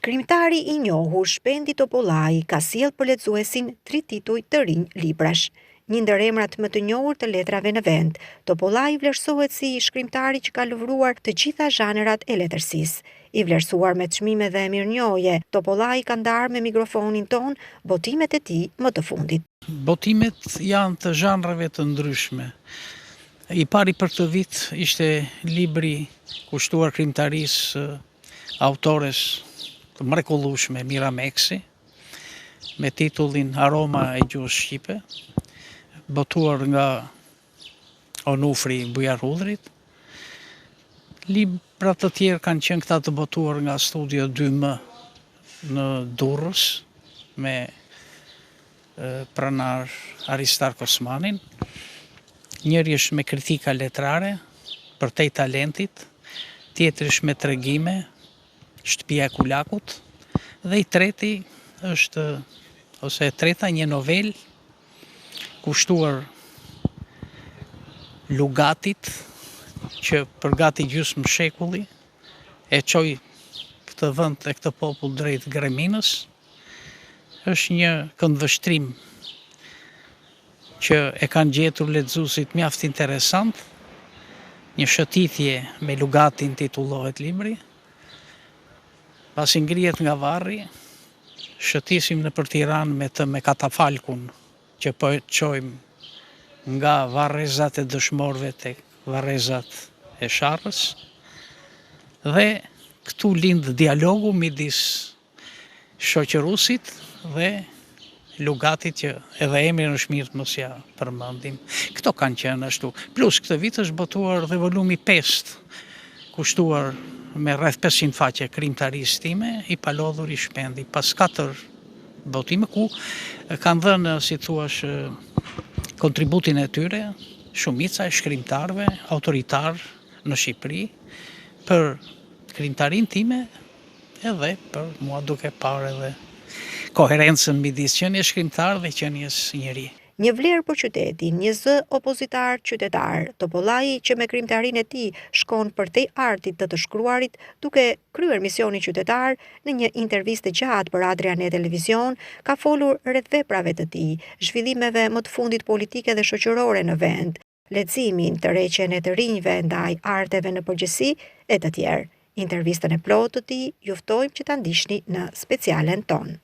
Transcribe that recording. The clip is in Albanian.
Shkrimtari i njohur Shpendi Topollai ka sjellë për lexuesin 3 tituj të rinj librash. Një ndër emrat më të njohur të letrave në vend, Topollai vlerësohet si shkrimtari që ka luvruar të gjitha zhanrat e letërsisë. I vlerësuar me çmime dhe mirënjohje, Topollai ka ndarë me mikrofonin ton botimet e tij më të fundit. Botimet janë të zhanrave të ndryshme. I pari për këtë vit ishte libri kushtuar krimtarisë autores të mrekullueshme Mira Meksi, me titullin Aroma e gjuhës shqipe, botuar nga Onufri Bujar Hudrit. Libra të tjerë kanë qenë këta të botuar nga Studio 2M në Durrës, me pranar Aristark Osmanin. Njëri është me kritika letrare, për tej talentit, tjetri është me tregime, Shtëpia e Kulakut, dhe i treti është, ose e treta, një novel kushtuar Lugatit, që për gati gjysmë shekulli e çoi këtë vend e këtë popull drejt greminës. Është një këndvështrim që e kanë gjetur lexuesit mjaft interesant. Një shëtitje me Lugatin titullohet libri. Pasi ngrihet nga varri, shëtisim nëpër Tiranë me katafalkun që po e çojmë nga varrezat e dëshmorëve tek varrezat e sharrës. Dhe këtu lind dialogu midis shoqëruesit dhe Lugatit, që edhe emrin është mirë të mos ja përmendim. Këto kanë qenë ashtu. Plus këtë vit është botuar dhe volumi 5, kushtuar me rreth 500 faqe krimtarisë time, i palodhur i Shpendi, pas 4 botime ku kanë dhënë, si thuash, kontributin e tyre shumica e shkrimtarëve autoritar në Shqipëri për krimtarinë time, edhe për mua duke parë edhe koherencën midis qenies shkrimtar dhe qenies njeri. Një vlerë për qytetin, një zë opozitar qytetar, Topollai që me krimtarinë e tij shkon përtej artit të shkruarit, duke kryer misionin qytetar, në një intervistë gjatë për Adrianet Televizion, ka folur rreth veprave të tij, zhvillimeve më të fundit politike dhe shoqërore në vend, leximin, tërheqjen e të rinjve ndaj arteve në përgjithësi e të tjerë. Intervistën e plotë të tij ju ftojmë që ta ndiqni në specialen ton.